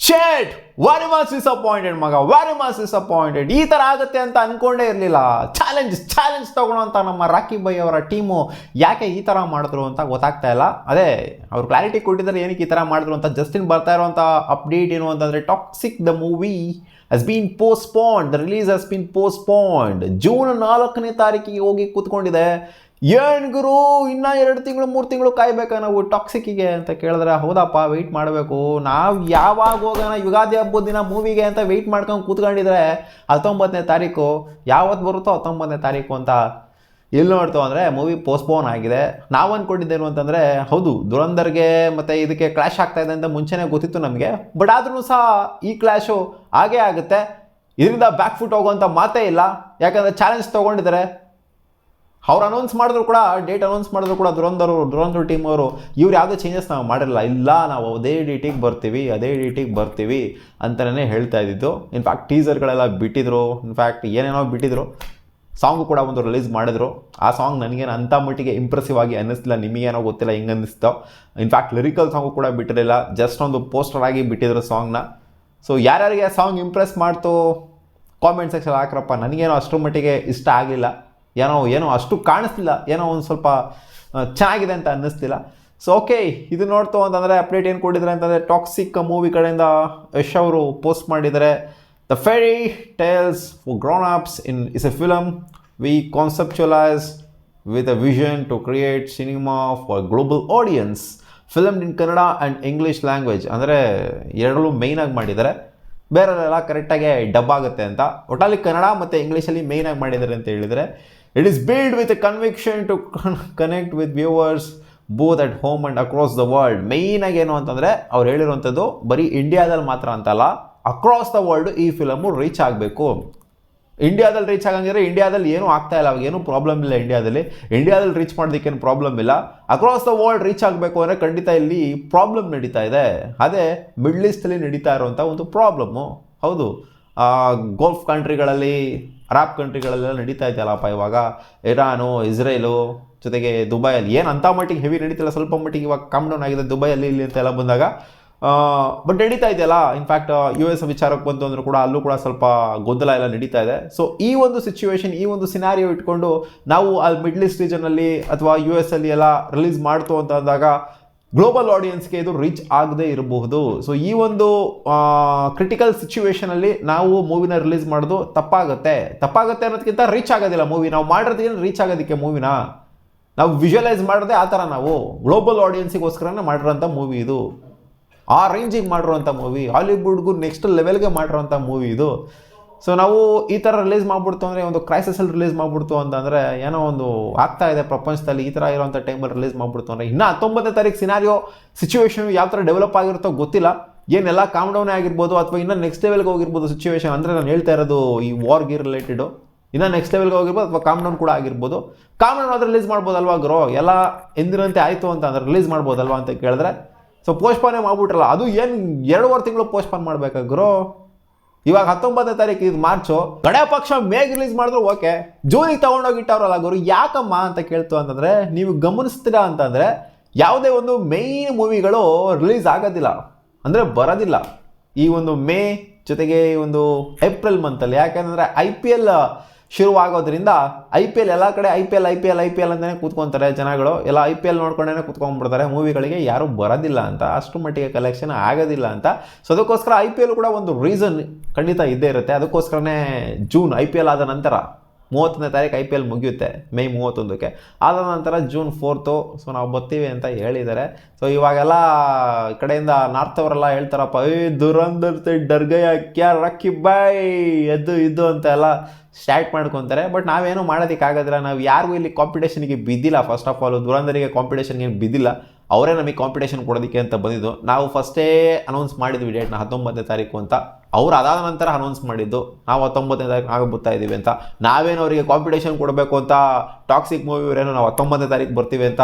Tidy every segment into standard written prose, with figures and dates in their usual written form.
ಶೇಟ್ very much disappointed ಮಗ, very much disappointed. ಈ ಥರ ಆಗುತ್ತೆ ಅಂತ ಅಂದ್ಕೊಂಡೇ ಇರಲಿಲ್ಲ. ಚಾಲೆಂಜ್ ತಗೊಳ್ಳೋಂಥ ನಮ್ಮ ರಾಕಿ ಬೈ ಅವರ ಟೀಮು ಯಾಕೆ ಈ ಥರ ಮಾಡಿದ್ರು ಅಂತ ಗೊತ್ತಾಗ್ತಾ ಇಲ್ಲ. ಅದೇ ಅವ್ರು ಕ್ಲಾರಿಟಿ ಕೊಟ್ಟಿದ್ದಾರೆ ಏನಕ್ಕೆ ಈ ಥರ ಮಾಡಿದ್ರು ಅಂತ. ಜಸ್ಟಿನ್ ಬರ್ತಾ ಇರೋಂಥ ಅಪ್ಡೇಟ್ ಏನು ಅಂತಂದರೆ, toxic the movie has been postponed. The release has been postponed. June 4ನೇ ತಾರೀಕಿಗೆ ಹೋಗಿ ಕೂತ್ಕೊಂಡಿದೆ. ಏನು ಗುರು, ಇನ್ನೂ 2 ತಿಂಗಳು 3 ತಿಂಗಳು ಕಾಯ್ಬೇಕಾ ನಾವು ಟಾಕ್ಸಿಕ್ಕಿಗೆ ಅಂತ ಕೇಳಿದ್ರೆ, ಹೌದಪ್ಪ ವೆಯ್ಟ್ ಮಾಡಬೇಕು. ನಾವು ಯಾವಾಗ ಹೋಗೋಣ ಯುಗಾದಿ ಹಬ್ಬದ ದಿನ ಮೂವಿಗೆ ಅಂತ ವೆಯ್ಟ್ ಮಾಡ್ಕೊಂಡು ಕೂತ್ಕೊಂಡಿದ್ರೆ 19ನೇ ತಾರೀಕು ಯಾವತ್ತು ಬರುತ್ತೋ 19ನೇ ತಾರೀಕು ಅಂತ ಎಲ್ಲಿ ನೋಡ್ತೋ ಅಂದರೆ ಮೂವಿ ಪೋಸ್ಟ್ಪೋನ್ ಆಗಿದೆ. ನಾವು ಅಂದ್ಕೊಂಡಿದ್ದೇನು ಅಂತಂದರೆ, ಹೌದು ದುರಂಧರ್ಗೆ ಮತ್ತು ಇದಕ್ಕೆ ಕ್ಲಾಶ್ ಆಗ್ತಾ ಇದೆ ಅಂತ ಮುಂಚೆನೇ ಗೊತ್ತಿತ್ತು ನಮಗೆ. ಬಟ್ ಆದ್ರೂ ಸಹ ಈ ಕ್ಲಾಶು ಆಗೇ ಆಗುತ್ತೆ. ಇದರಿಂದ ಬ್ಯಾಕ್ ಫುಟ್ ಹೋಗುವಂಥ ಮಾತೇ ಇಲ್ಲ. ಯಾಕಂದರೆ ಚಾಲೆಂಜ್ ತೊಗೊಂಡಿದ್ದಾರೆ. ಅವ್ರು ಅನೌನ್ಸ್ ಮಾಡಿದ್ರು ಕೂಡ, ಡೇಟ್ ಅನೌನ್ಸ್ ಮಾಡಿದ್ರು ಕೂಡ ದುರಂಧರ್ ಟೀಮ್ ಅವರು ಇವ್ರು ಯಾವುದೇ ಚೇಂಜಸ್ ನಾವು ಮಾಡಿರಲಿಲ್ಲ. ಇಲ್ಲ ನಾವು ಅದೇ ಡೇಟಿಗೆ ಬರ್ತೀವಿ ಅಂತಲೇ ಹೇಳ್ತಾ ಇದ್ದಿದ್ದು. ಇನ್ಫ್ಯಾಕ್ಟ್ ಟೀಸರ್ಗಳೆಲ್ಲ ಬಿಟ್ಟಿದ್ರು, ಇನ್ಫ್ಯಾಕ್ಟ್ ಏನೇನೋ ಬಿಟ್ಟಿದ್ರು. ಸಾಂಗು ಕೂಡ ಒಂದು ರಿಲೀಸ್ ಮಾಡಿದ್ರು. ಆ ಸಾಂಗ್ ನನಗೇನು ಅಂಥ ಮಟ್ಟಿಗೆ ಇಂಪ್ರೆಸಿವ್ ಆಗಿ ಅನ್ನಿಸ್ತಿಲ್ಲ. ನಿಮಗೇನೋ ಗೊತ್ತಿಲ್ಲ ಹೆಂಗೆ ಅನ್ನಿಸ್ತೋ. ಇನ್ಫ್ಯಾಕ್ಟ್ ಲಿರಿಕಲ್ ಸಾಂಗು ಕೂಡ ಬಿಟ್ಟಿರಲಿಲ್ಲ, ಜಸ್ಟ್ ಒಂದು ಪೋಸ್ಟರ್ ಆಗಿ ಬಿಟ್ಟಿದ್ರು ಸಾಂಗ್ನ. ಸೊ ಯಾರ್ಯಾರಿಗೆ ಸಾಂಗ್ ಇಂಪ್ರೆಸ್ ಮಾಡ್ತು ಕಾಮೆಂಟ್ ಸೆಕ್ಷನ್ ಹಾಕ್ರಪ್ಪ. ನನಗೇನೋ ಅಷ್ಟರ ಮಟ್ಟಿಗೆ ಇಷ್ಟ ಆಗಲಿಲ್ಲ. ಏನೋ ಅಷ್ಟು ಕಾಣಿಸ್ತಿಲ್ಲ, ಏನೋ ಒಂದು ಸ್ವಲ್ಪ ಚೆನ್ನಾಗಿದೆ ಅಂತ ಅನ್ನಿಸ್ತಿಲ್ಲ. ಸೊ ಓಕೆ, ಇದು ನೋಡ್ತು ಅಂತಂದರೆ ಅಪ್ಡೇಟ್ ಏನು ಕೊಟ್ಟಿದ್ದಾರೆ ಅಂತಂದರೆ, ಟಾಕ್ಸಿಕ್ ಮೂವಿ ಕಡೆಯಿಂದ ಯಶ್ ಅವರು ಪೋಸ್ಟ್ ಮಾಡಿದ್ದಾರೆ. The fairy tales for grown-ups is a film we conceptualize with a vision to create cinema for a global audience. Filmed in Kannada and English language. ಅಂದರೆ ಎರಡರಲ್ಲೂ ಮೇಯ್ನಾಗಿ ಮಾಡಿದ್ದಾರೆ, ಬೇರೆಲ್ಲ ಕರೆಕ್ಟಾಗಿ ಡಬ್ ಆಗುತ್ತೆ ಅಂತ. ಒಟ್ಟಲ್ಲಿ ಕನ್ನಡ ಮತ್ತು ಇಂಗ್ಲೀಷಲ್ಲಿ ಮೇಯ್ನಾಗಿ ಮಾಡಿದ್ದಾರೆ ಅಂತ ಹೇಳಿದರೆ, it is build with a conviction to connect with viewers both at home and across the world. ಮೇಯ್ನಾಗಿ ಏನು ಅಂತಂದರೆ ಅವ್ರು ಹೇಳಿರುವಂಥದ್ದು ಬರೀ ಇಂಡಿಯಾದಲ್ಲಿ ಮಾತ್ರ ಅಂತಲ್ಲ, ಅಕ್ರಾಸ್ ದ ವರ್ಲ್ಡ್ ಈ ಫಿಲಮು ರೀಚ್ ಆಗಬೇಕು. ಇಂಡಿಯಾದಲ್ಲಿ ರೀಚ್ ಆಗಂಗಿದ್ರೆ, ಇಂಡಿಯಾದಲ್ಲಿ ಏನೂ ಆಗ್ತಾ ಇಲ್ಲ, ಅವಾಗೇನು ಪ್ರಾಬ್ಲಮ್ ಇಲ್ಲ. ಇಂಡಿಯಾದಲ್ಲಿ ರೀಚ್ ಮಾಡೋದಕ್ಕೇನು ಪ್ರಾಬ್ಲಮ್ ಇಲ್ಲ. ಅಕ್ರಾಸ್ ದ ವರ್ಲ್ಡ್ ರೀಚ್ ಆಗಬೇಕು ಅಂದರೆ ಖಂಡಿತ ಇಲ್ಲಿ ಪ್ರಾಬ್ಲಮ್ ನಡೀತಾ ಇದೆ. ಅದೇ ಮಿಡ್ಲ್ ಈಸ್ಟಲ್ಲಿ ನಡೀತಾ ಇರುವಂಥ ಒಂದು ಪ್ರಾಬ್ಲಮ್ಮು. ಹೌದು, ಗಲ್ಫ್ ಕಂಟ್ರಿಗಳಲ್ಲಿ, ಅರಬ್ ಕಂಟ್ರಿಗಳಲ್ಲೆಲ್ಲ ನಡೀತಾ ಇದೆಯಲ್ಲಪ್ಪ ಇವಾಗ. ಇರಾನು, ಇಸ್ರೇಲು ಜೊತೆಗೆ ದುಬೈಯಲ್ಲಿ ಏನು ಅಂಥ ಮಟ್ಟಿಗೆ ಹೆವಿ ನಡೀತಿಲ್ಲ, ಸ್ವಲ್ಪ ಮಟ್ಟಿಗೆ ಇವಾಗ ಕಮ್ ಡೌನ್ ಆಗಿದೆ ದುಬೈಯಲ್ಲಿ ಇಲ್ಲಿ ಅಂತೆಲ್ಲ ಬಂದಾಗ. ಬಟ್ ನಡೀತಾ ಇದೆಯಲ್ಲ. ಇನ್ಫ್ಯಾಕ್ಟ್ US ವಿಚಾರಕ್ಕೆ ಬಂತು ಅಂದರೂ ಕೂಡ ಅಲ್ಲೂ ಕೂಡ ಸ್ವಲ್ಪ ಗೊಂದಲ ಎಲ್ಲ ನಡೀತಾ ಇದೆ. ಸೊ ಈ ಒಂದು ಸಿಚುವೇಶನ್, ಈ ಒಂದು ಸಿನಾರಿಯೋ ಇಟ್ಕೊಂಡು ನಾವು ಅಲ್ಲಿ ಮಿಡ್ಲ್ ಈಸ್ಟ್ ರೀಜನಲ್ಲಿ ಅಥವಾ US ಅಲ್ಲಿ ಎಲ್ಲ ರಿಲೀಸ್ ಮಾಡ್ತು ಅಂತ ಅಂದಾಗ ಗ್ಲೋಬಲ್ ಆಡಿಯನ್ಸ್ಗೆ ಇದು ರೀಚ್ ಆಗದೇ ಇರಬಹುದು. ಸೊ ಈ ಒಂದು ಕ್ರಿಟಿಕಲ್ ಸಿಚುವೇಶನಲ್ಲಿ ನಾವು ಮೂವಿನ ರಿಲೀಸ್ ಮಾಡೋದು ತಪ್ಪಾಗುತ್ತೆ ಅನ್ನೋದಕ್ಕಿಂತ ರೀಚ್ ಆಗೋದಿಲ್ಲ ಮೂವಿ. ನಾವು ಮಾಡಿರೋದೇನು ರೀಚ್ ಆಗೋದಕ್ಕೆ ಮೂವಿನ ನಾವು ವಿಜುವಲೈಸ್ ಮಾಡೋದೇ ಆ ಥರ. ನಾವು ಗ್ಲೋಬಲ್ ಆಡಿಯನ್ಸಿಗೋಸ್ಕರನೇ ಮಾಡಿರೋಂಥ ಮೂವಿ ಇದು. ಆ ರೇಂಜಿಗೆ ಮಾಡಿರೋಂಥ ಮೂವಿ, ಹಾಲಿವುಡ್ಗೂ ನೆಕ್ಸ್ಟ್ ಲೆವೆಲ್ಗೆ ಮಾಡಿರೋಂಥ ಮೂವಿ ಇದು. ಸೊ ನಾವು ಈ ಥರ ರಿಲೀಸ್ ಮಾಡಿಬಿಡ್ತು ಅಂದರೆ, ಒಂದು ಕ್ರೈಸಿಸಲ್ಲಿ ರಿಲೀಸ್ ಮಾಡಿಬಿಡ್ತು ಅಂತಂದರೆ, ಏನೋ ಒಂದು ಆಗ್ತಾ ಇದೆ ಪ್ರಪಂಚದಲ್ಲಿ, ಈ ಥರ ಇರೋಂಥ ಟೈಮಲ್ಲಿ ರಿಲೀಸ್ ಮಾಡಿಬಿಡ್ತು ಅಂದರೆ, ಇನ್ನೂ 19ನೇ ತಾರೀಕು ಸಿನಾರಿಯೋ ಸಿಚುವೇಶನ್ ಯಾವ ಥರ ಡೆವಲಪ್ ಆಗಿರುತ್ತೋ ಗೊತ್ತಿಲ್ಲ. ಏನೆಲ್ಲ ಕಾಮ್ ಡೌನೇ ಆಗಿರ್ಬೋದು ಅಥವಾ ಇನ್ನೂ ನೆಕ್ಸ್ಟ್ ಲೆವೆಲ್ಗೆ ಹೋಗಿರ್ಬೋದು ಸಿಚುವೇಶನ್. ಅಂದರೆ ನಾನು ಹೇಳ್ತಾ ಇರೋದು ಈ ವಾರ್ಗೆ ರಿಲೇಟೆಡು. ಇನ್ನೂ ನೆಕ್ಸ್ಟ್ ಲೆವೆಲ್ಗೆ ಹೋಗಿರ್ಬೋದು ಅಥವಾ ಕಾಮ್ ಡೌನ್ ಕೂಡ ಆಗಿರ್ಬೋದು. ಕಾಮ್ ಡೌನ್ ಆದರೆ ರಿಲೀಸ್ ಮಾಡ್ಬೋದಲ್ವಾ ಗುರು, ಎಲ್ಲ ಎಂದಿನಂತೆ ಆಯಿತು ಅಂತ ಅಂದರೆ ರಿಲೀಸ್ ಮಾಡ್ಬೋದಲ್ವಾ ಅಂತ ಕೇಳಿದ್ರೆ, ಸೊ ಪೋಸ್ಟ್ಪೋನೇ ಮಾಡ್ಬಿಟ್ರಲ್ಲ. ಅದು ಏನು 2.5 ತಿಂಗಳು ಪೋಸ್ಟ್ಪೋನ್ ಮಾಡ್ಬೇಕಾಗ್ರು. ಇವಾಗ 19ನೇ ತಾರೀಕು, ಇದು ಮಾರ್ಚು. ಕಡೆ ಪಕ್ಷ ಮೇಗ್ ರಿಲೀಸ್ ಮಾಡಿದ್ರು ಓಕೆ, ಜೂನಿಗೆ ತೊಗೊಂಡೋಗಿಟ್ಟವ್ರಲ್ಲ ಗುರು, ಯಾಕಮ್ಮ ಅಂತ ಕೇಳ್ತು ಅಂತಂದರೆ, ನೀವು ಗಮನಿಸ್ತೀರಾ ಅಂತಂದರೆ ಯಾವುದೇ ಒಂದು ಮೇಯ್ನ್ ಮೂವಿಗಳು ರಿಲೀಸ್ ಆಗೋದಿಲ್ಲ, ಅಂದರೆ ಬರೋದಿಲ್ಲ ಈ ಒಂದು ಮೇ ಜೊತೆಗೆ ಈ ಒಂದು ಏಪ್ರಿಲ್ ಮಂತಲ್ಲಿ. ಯಾಕೆಂದರೆ IPL ಶುರುವಾಗೋದ್ರಿಂದ IPL ಎಲ್ಲ ಕಡೆ IPL ಅಂತಲೇ ಕೂತ್ಕೊತಾರೆ ಜನಗಳು. ಎಲ್ಲ IPL ನೋಡ್ಕೊಂಡೇ ಕೂತ್ಕೊಂಡ್ಬಿಡ್ತಾರೆ. ಮೂವಿಗಳಿಗೆ ಯಾರೂ ಬರೋದಿಲ್ಲ ಅಂತ, ಅಷ್ಟು ಮಟ್ಟಿಗೆ ಕಲೆಕ್ಷನ್ ಆಗೋದಿಲ್ಲ ಅಂತ. ಸೊ ಅದಕ್ಕೋಸ್ಕರ IPL ಕೂಡ ಒಂದು ರೀಸನ್ ಖಂಡಿತ ಇದ್ದೇ ಇರುತ್ತೆ. ಅದಕ್ಕೋಸ್ಕರನೇ ಜೂನ್ IPL ಆದ ನಂತರ 30ನೇ ತಾರೀಕು IPL ಮುಗಿಯುತ್ತೆ, ಮೇ 31ಕ್ಕೆ. ಆದ ನಂತರ ಜೂನ್ 4th ಸೊ ನಾವು ಬರ್ತೀವಿ ಅಂತ ಹೇಳಿದ್ದಾರೆ. ಸೊ ಇವಾಗೆಲ್ಲ ಕಡೆಯಿಂದ ನಾರ್ತ್ ಅವರೆಲ್ಲ ಹೇಳ್ತಾರಪ್ಪ, ದುರಂಧರ್ ಡರ್ಗಯ ಕ್ಯಾ ರಕ್ಕಿ ಬಾಯ್ ಇದು ಅಂತ ಎಲ್ಲ ಸ್ಟಾರ್ಟ್ ಮಾಡ್ಕೊತಾರೆ. ಬಟ್ ನಾವೇನು ಮಾಡೋದಕ್ಕಾಗೋದಿಲ್ಲ. ನಾವು ಯಾರಿಗೂ ಇಲ್ಲಿ ಕಾಂಪಿಟೇಷನ್ಗೆ ಬಿದ್ದಿಲ್ಲ. ಫಸ್ಟ್ ಆಫ್ ಆಲ್ ದುರಂಧರಿಗೆ ಕಾಂಪಿಟೇಷನ್ಗೆ ಬಿದ್ದಿಲ್ಲ, ಅವರೇ ನಮಗೆ ಕಾಂಪಿಟೇಷನ್ ಕೊಡೋದಕ್ಕೆ ಅಂತ ಬಂದಿದ್ದು. ನಾವು ಫಸ್ಟೇ ಅನೌನ್ಸ್ ಮಾಡಿದ್ವಿ ಡೇಟ್ನ 19ನೇ ತಾರೀಕು ಅಂತ. ಅವ್ರು ಅದಾದ ನಂತರ ಅನೌನ್ಸ್ ಮಾಡಿದ್ದು ನಾವು 19ನೇ ತಾರೀಕು ನಾವು ಬರ್ತಾ ಇದ್ದೀವಿ ಅಂತ. ನಾವೇನು ಅವರಿಗೆ ಕಾಂಪಿಟೇಷನ್ ಕೊಡಬೇಕು ಅಂತ ಟಾಕ್ಸಿಕ್ ಮೂವಿಯವರೇನೋ ನಾವು 19ನೇ ತಾರೀಕು ಬರ್ತೀವಿ ಅಂತ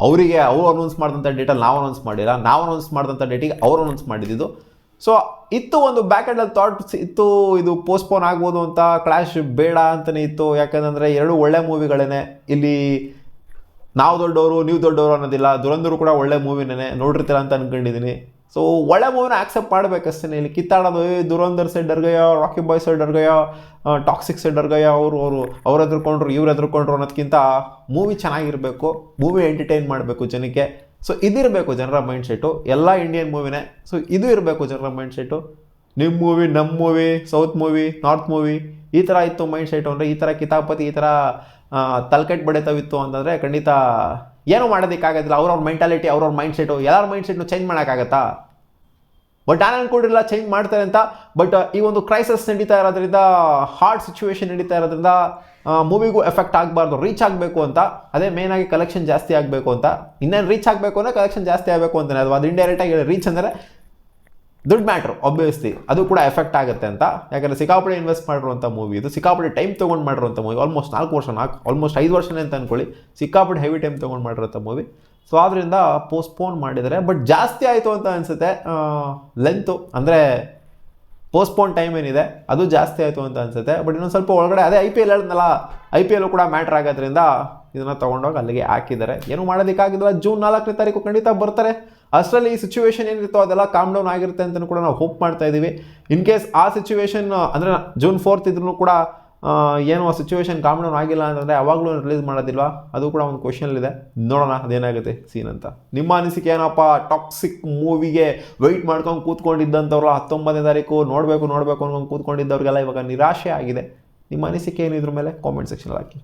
ಅವರಿಗೆ ಅವ್ರು ಅನೌನ್ಸ್ ಮಾಡಿದಂಥ ಡೇಟಲ್ಲಿ ನಾವು ಅನೌನ್ಸ್ ಮಾಡಿಲ್ಲ. ನಾವು ಅನೌನ್ಸ್ ಮಾಡಿದಂಥ ಡೇಟಿಗೆ ಅವ್ರು ಅನೌನ್ಸ್ ಮಾಡಿದ್ದು. ಸೊ ಇತ್ತು ಒಂದು ಬ್ಯಾಕ್ ಎಂಡಲ್ಲಿ ಥಾಟ್ಸ್ ಇತ್ತು, ಇದು ಪೋಸ್ಟ್ಪೋನ್ ಆಗ್ಬೋದು ಅಂತ. ಕ್ಲಾಶ್ ಬೇಡ ಅಂತಲೇ ಇತ್ತು. ಯಾಕಂದರೆ ಎರಡು ಒಳ್ಳೆ ಮೂವಿಗಳೇ. ಇಲ್ಲಿ ನಾವು ದೊಡ್ಡವರು ನೀವು ದೊಡ್ಡವರು ಅನ್ನೋದಿಲ್ಲ. ದುರಂಧರು ಕೂಡ ಒಳ್ಳೆ ಮೂವಿನೇ, ನೋಡಿರ್ತೀರ ಅಂತ ಅಂದ್ಕೊಂಡಿದ್ದೀನಿ. ಸೊ ಒಳ್ಳೆ ಮೂವಿನ ಆಕ್ಸೆಪ್ಟ್ ಮಾಡಬೇಕಷ್ಟೇ. ಇಲ್ಲಿ ಕಿತ್ತಾಡೋದು ದುರಂಧರ್ ಸೆ ಡರ್ ಗಯಾ, ರಾಕಿ ಬಾಯ್ ಸೆ ಡರ್ ಗಯಾ, ಟಾಕ್ಸಿಕ್ ಸೆ ಡರ್ ಗಯಾ, ಅವ್ರು ಎದ್ರುಕೊಂಡ್ರು ಇವ್ರು ಎದ್ರುಕೊಂಡ್ರು ಅನ್ನೋದಕ್ಕಿಂತ ಮೂವಿ ಚೆನ್ನಾಗಿರಬೇಕು, ಮೂವಿ ಎಂಟರ್ಟೈನ್ ಮಾಡಬೇಕು ಜನಕ್ಕೆ. ಸೊ ಇದಿರಬೇಕು ಜನರ ಮೈಂಡ್ಸೆಟ್ಟು, ಎಲ್ಲ ಇಂಡಿಯನ್ ಮೂವಿನೇ. ಸೊ ಇದು ಇರಬೇಕು ಜನರ ಮೈಂಡ್ಸೆಟ್ಟು. ನಿಮ್ಮ ಮೂವಿ, ನಮ್ಮ movie, south movie, north movie, ಈ ಥರ ಇತ್ತು ಮೈಂಡ್ಸೆಟ್ಟು ಅಂದರೆ, ಈ ಥರ ಕಿತಾಪತಿ, ಈ ಥರ ತಲೆಕೆಟ್ಟು ಬಡಿತಾವಿತ್ತು ಅಂತಂದರೆ ಖಂಡಿತ ಏನೂ ಮಾಡೋದಕ್ಕಾಗೋದಿಲ್ಲ. ಅವ್ರವ್ರ ಮೆಂಟಾಲಿಟಿ, ಅವ್ರವ್ರ ಮೈಂಡ್ಸೆಟ್ಟು, ಎಲ್ಲರ ಮೈಂಡ್ಸೆಟ್ನು ಚೇಂಜ್ ಮಾಡೋಕ್ಕಾಗತ್ತಾ? ಬಟ್ ನಾನು ಅನ್ಕೊಂಡಿಲ್ಲ ಚೇಂಜ್ ಮಾಡ್ತಾರೆ ಅಂತ. ಬಟ್ ಈ ಒಂದು ಕ್ರೈಸಿಸ್ ನಡೀತಾ ಇರೋದ್ರಿಂದ, ಹಾರ್ಡ್ ಸಿಚುವೇಶನ್ ನಡೀತಾ ಇರೋದ್ರಿಂದ ಮೂವಿಗೂ ಎಫೆಕ್ಟ್ ಆಗಬಾರ್ದು, ರೀಚ್ ಆಗಬೇಕು ಅಂತ. ಅದೇ ಮೇಯ್ನಾಗಿ ಕಲೆಕ್ಷನ್ ಜಾಸ್ತಿ ಆಗಬೇಕು ಅಂತ. ಇನ್ನೇನು ರೀಚ್ ಆಗಬೇಕು ಅಂದರೆ ಕಲೆಕ್ಷನ್ ಜಾಸ್ತಿ ಆಗಬೇಕು ಅಂತಲೇ, ಅದು ಇಂಡೈರೆಕ್ಟಾಗಿ ರೀಚ್ ಅಂದರೆ ದುಡ್ಡು ಮ್ಯಾಟ್ರು ಆಬ್ವಿಯಸ್ಲಿ, ಅದು ಕೂಡ ಎಫೆಕ್ಟ್ ಆಗುತ್ತೆ ಅಂತ. ಯಾಕಂದರೆ ಸಿಕ್ಕಾಪಟ್ಟೆ ಇನ್ವೆಸ್ಟ್ ಮಾಡಿರುವಂಥ ಮೂವಿ ಇದು, ಸಿಕ್ಕಾಪಟ್ಟೆ ಟೈಮ್ ತೊಗೊಂಡು ಮಾಡಿರುವಂಥ ಮೂವಿ, ಆಲ್ಮೋಸ್ಟ್ 4 ವರ್ಷ, ಆಲ್ಮೋಸ್ಟ್ 5 ವರ್ಷನೇ ಅಂತ ಅಂದ್ಕೊಳ್ಳಿ, ಸಿಕ್ಕಾಪಟ್ಟೆ ಹೆವಿ ಟೈಮ್ ತೊಗೊಂಡು ಮಾಡಿರೋಂಥ ಮೂವಿ. ಸೊ ಆದ್ದರಿಂದ ಪೋಸ್ಟ್ಪೋನ್ ಮಾಡಿದರೆ, ಬಟ್ ಜಾಸ್ತಿ ಆಯಿತು ಅಂತ ಅನಿಸುತ್ತೆ ಲೆಂತು, ಅಂದರೆ ಪೋಸ್ಟ್ಪೋನ್ ಟೈಮ್ ಏನಿದೆ ಅದು ಜಾಸ್ತಿ ಆಯಿತು ಅಂತ ಅನಿಸುತ್ತೆ. ಬಟ್ ಇನ್ನೊಂದು ಸ್ವಲ್ಪ ಒಳಗಡೆ ಅದೇ IPL ಹೇಳಿದ್ನಲ್ಲ, IPL ಕೂಡ ಮ್ಯಾಟ್ರ್ ಆಗೋದ್ರಿಂದ ಇದನ್ನು ತೊಗೊಂಡೋಗಿ ಅಲ್ಲಿಗೆ ಹಾಕಿದ್ದಾರೆ. ಏನು ಮಾಡೋದಕ್ಕಾಗಿಲ್ಲ. ಜೂನ್ 4ನೇ ತಾರೀಕು ಖಂಡಿತ ಬರ್ತಾರೆ. ಅಷ್ಟರಲ್ಲಿ ಈ ಸಿಚುವೇಶನ್ ಏನಿರುತ್ತೋ ಅದೆಲ್ಲ ಕಾಮ್ ಡೌನ್ ಆಗಿರುತ್ತೆ ಅಂತಲೂ ಕೂಡ ನಾವು ಹೋಪ್ ಮಾಡ್ತಾ ಇದ್ದೀವಿ. ಇನ್ ಕೇಸ್ ಆ ಸಿಚುವೇಶನ್ ಅಂದರೆ ಜೂನ್ 4th ಇದ್ರೂ ಕೂಡ ಏನೋ ಆ ಸಿಚುವೇಶನ್ ಕಾಮ್ ಡೌನ್ ಆಗಿಲ್ಲ ಅಂತಂದರೆ ಅವಾಗಲೂ ರಿಲೀಸ್ ಮಾಡೋದಿಲ್ವಾ, ಅದು ಕೂಡ ಒಂದು ಕ್ವಶನಲ್ಲಿದೆ. ನೋಡೋಣ ಅದೇನಾಗುತ್ತೆ ಸೀನ್ ಅಂತ. ನಿಮ್ಮ ಅನಿಸಿಕೆ ಏನಪ್ಪ? ಟಾಕ್ಸಿಕ್ ಮೂವಿಗೆ ವೆಯ್ಟ್ ಮಾಡ್ಕೊಂಡು ಕೂತ್ಕೊಂಡಿದ್ದಂಥವ್ರಲ್ಲ 19ನೇ ತಾರೀಕು ನೋಡಬೇಕು ಅನ್ಕೊಂಡು ಕೂತ್ಕೊಂಡಿದ್ದವ್ರಿಗೆಲ್ಲ ಇವಾಗ ನಿರಾಶೆ ಆಗಿದೆ. ನಿಮ್ಮ ಅನಿಸಿಕೆ ಏನಿದ್ರ ಮೇಲೆ ಕಾಮೆಂಟ್ ಸೆಕ್ಷನಲ್ಲಿ ಹಾಕಿ.